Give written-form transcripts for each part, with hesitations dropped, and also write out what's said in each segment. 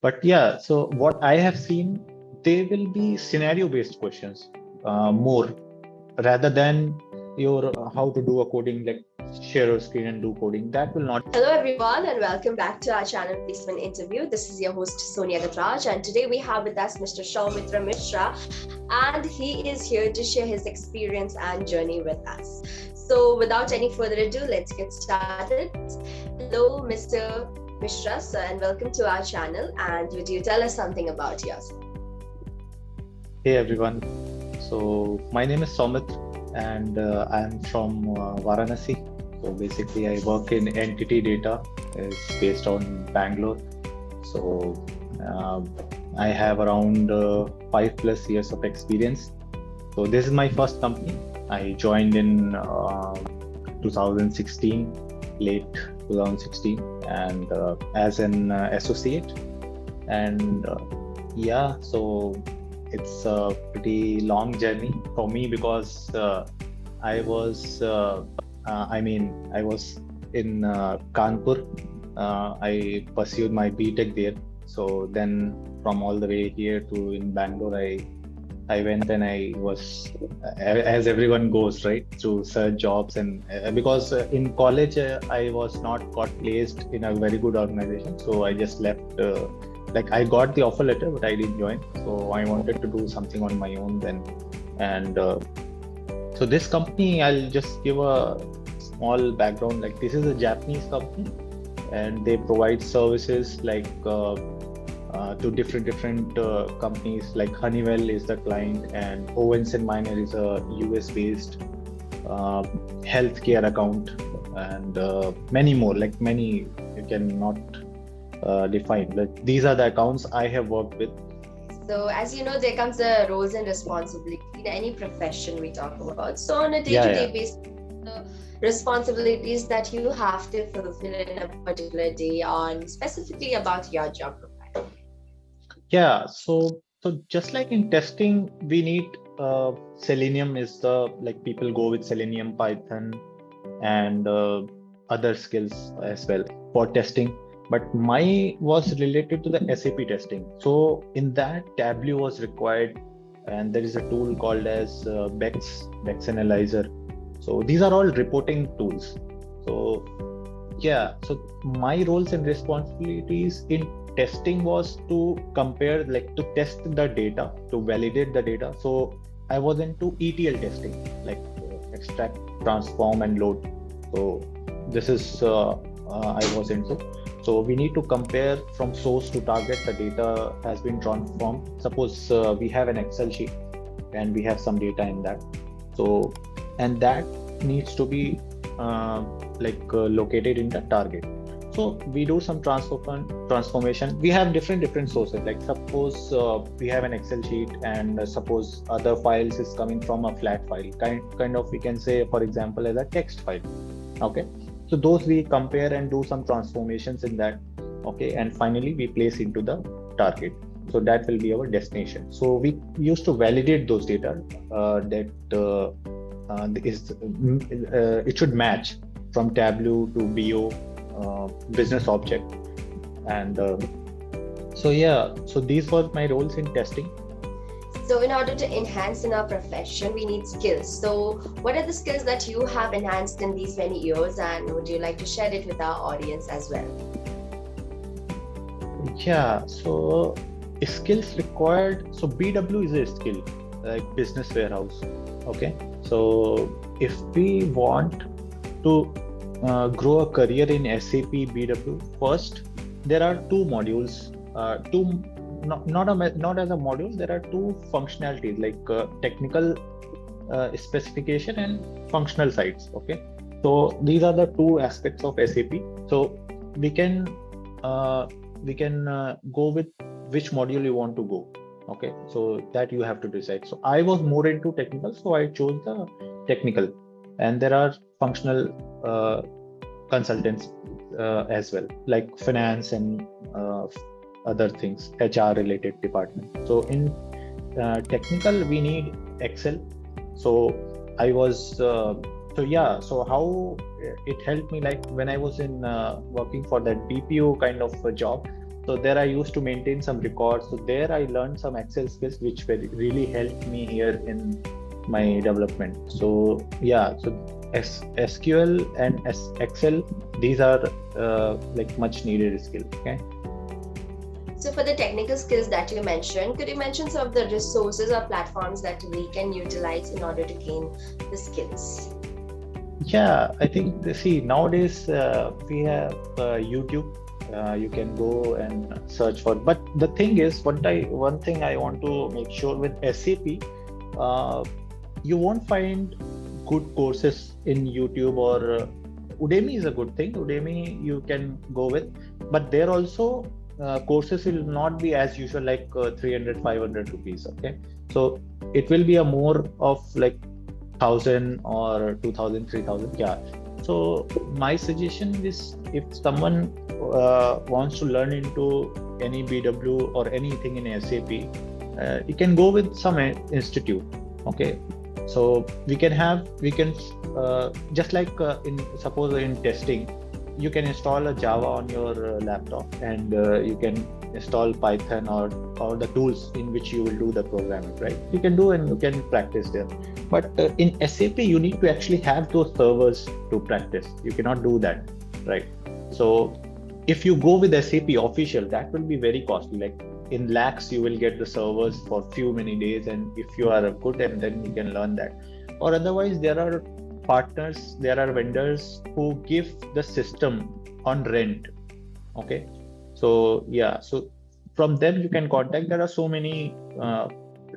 But yeah, so what I have seen, they will be scenario based questions more rather than your how to do a coding, like share your screen and do coding. That will not. Hello everyone and welcome back to our channel Placement Interview. This is your host Sonia Gatraj, and today we have with us Mr. Saumitra Mishra, and he is here to share his experience and journey with us. So without any further ado, let's get started. Hello Mr. Mishra sir, and welcome to our channel, and would you tell us something about yourself? Hey everyone, so my name is Saumitra and I'm from Varanasi. So basically I work in NTT Data, it's based on Bangalore. So I have around 5+ years of experience. So this is my first company. I joined in 2016, late 2016, and as an associate. And so it's a pretty long journey for me because I was in Kanpur. I pursued my BTech there. So then from all the way here to in Bangalore, I went and I was, as everyone goes, right, to search jobs. And because in college, I was not got placed in a very good organization. So I just left. I got the offer letter, but I didn't join. So I wanted to do something on my own then. And so this company, I'll just give a small background. Like, this is a Japanese company, and they provide services like to different companies. Like Honeywell is the client, and Owens and Minor is a US based healthcare account, and many more. Like, many you cannot define. Like, these are the accounts I have worked with. So as you know, there comes the roles and responsibility in any profession we talk about. So on a day-to-day basis, the responsibilities that you have to fulfill in a particular day on specifically about your job profile. Yeah, so just like in testing, we need Selenium is the, like, people go with Selenium, Python, and other skills as well for testing. But my was related to the SAP testing. So in that, Tableau was required, and there is a tool called as Bex Analyzer. So these are all reporting tools. So yeah, so my roles and responsibilities in testing was to compare, like, to test the data, to validate the data. So I was into ETL testing, like extract, transform, and load. So this is I was into. So we need to compare from source to target. The data has been transformed. Suppose we have an Excel sheet and we have some data in that. So, and that needs to be located in the target. So we do some transformation. We have different sources. Like, suppose we have an Excel sheet, and suppose other files is coming from a flat file. Kind of we can say, for example, as a text file. Okay. So those we compare and do some transformations in that. Okay. And finally we place into the target. So that will be our destination. So we used to validate those data it should match from Tableau to BO, business object. And so these were my roles in testing. So in order to enhance in our profession, we need skills. So what are the skills that you have enhanced in these many years, and would you like to share it with our audience as well? Yeah, so skills required. So BW is a skill, like business warehouse. Okay, so if we want to grow a career in SAP BW, first there are two modules, not as a module. There are two functionalities, like technical specification and functional sides. Okay, so these are the two aspects of SAP. So we can go with which module you want to go. Okay, so that you have to decide. So I was more into technical, so I chose the technical. And there are functional consultants as well, like finance and other things, HR related department. So in technical, we need Excel. So I was so how it helped me, like when I was in working for that BPO kind of a job. So there I used to maintain some records. So there I learned some Excel skills, which really helped me here in my development. So yeah, so SQL and Excel, these are like much needed skills. Okay. So for the technical skills that you mentioned, could you mention some of the resources or platforms that we can utilize in order to gain the skills? Yeah, I think see nowadays we have YouTube. You can go and search for. But the thing is, one thing I want to make sure with SAP, you won't find good courses in YouTube or Udemy is a good thing. Udemy you can go with, but there also courses will not be as usual like 300 500 rupees. Okay, so it will be a more of like 1000 or 2000 3000. Yeah, so my suggestion is if someone wants to learn into any BW or anything in SAP, you can go with some institute. Okay, so we can just like in suppose in testing, you can install a Java on your laptop, and you can install Python or the tools in which you will do the programming, right? You can do and you can practice there. But in SAP, you need to actually have those servers to practice. You cannot do that, right? So if you go with SAP official, that will be very costly. Like in lakhs, you will get the servers for few many days, and if you are good, and then you can learn that. Or otherwise, there are partners, there are vendors who give the system on rent. Okay, so yeah, so from them you can contact. There are so many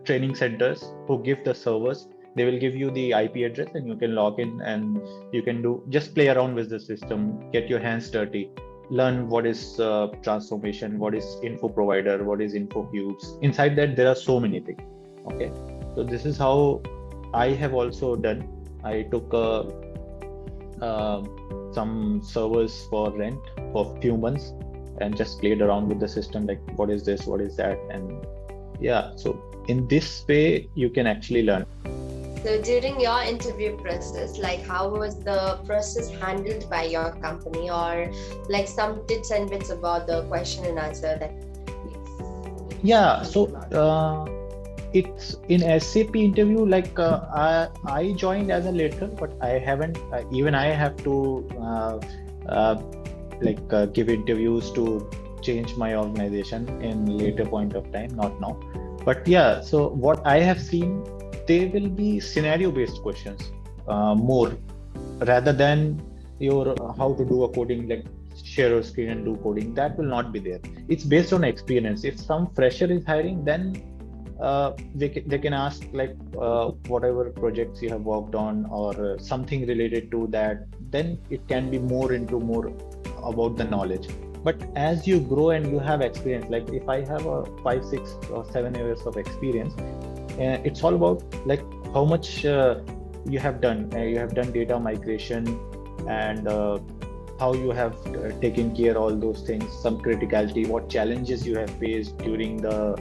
training centers who give the servers. They will give you the IP address, and you can log in, and you can just play around with the system, get your hands dirty, learn what is transformation, what is info provider, what is info cubes. Inside that there are so many things. Okay, so this is how I have also done. I took some servers for rent for few months and just played around with the system, like what is this, what is that, and yeah, so in this way you can actually learn. So during your interview process, like how was the process handled by your company, or like some tips and bits about the question and answer that? Yeah, so it's in SAP interview, like I joined as a later, but I haven't even I have to give interviews to change my organization in later point of time, not now. But yeah, so what I have seen, they will be scenario based questions more rather than your how to do a coding, like share your screen and do coding. That will not be there. It's based on experience. If some fresher is hiring, then they can ask like whatever projects you have worked on or something related to that. Then it can be more about the knowledge. But as you grow and you have experience, like if I have a 5 6 or 7 years of experience, it's all about like how much you have done. You have done data migration, and how you have taken care all those things, some criticality, what challenges you have faced during the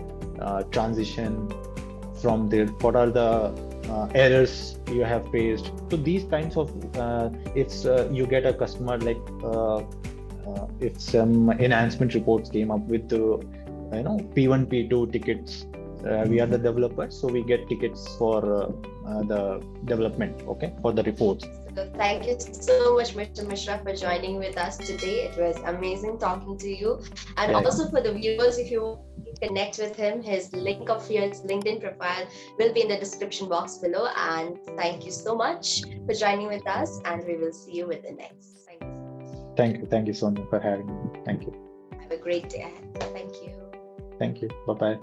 transition from there, what are the errors you have faced. So these kinds of if you get a customer like if some enhancement reports came up with the P1 P2 tickets, we are the developers, so we get tickets for the development, okay, for the reports. So thank you so much, Mr. Mishra, for joining with us today. It was amazing talking to you. And also for the viewers, if you connect with him, his link of his LinkedIn profile will be in the description box below. And thank you so much for joining with us, and we will see you with the next. Thank you, Sonia, for having me. Thank you. Have a great day ahead. Thank you. Thank you. Bye-bye.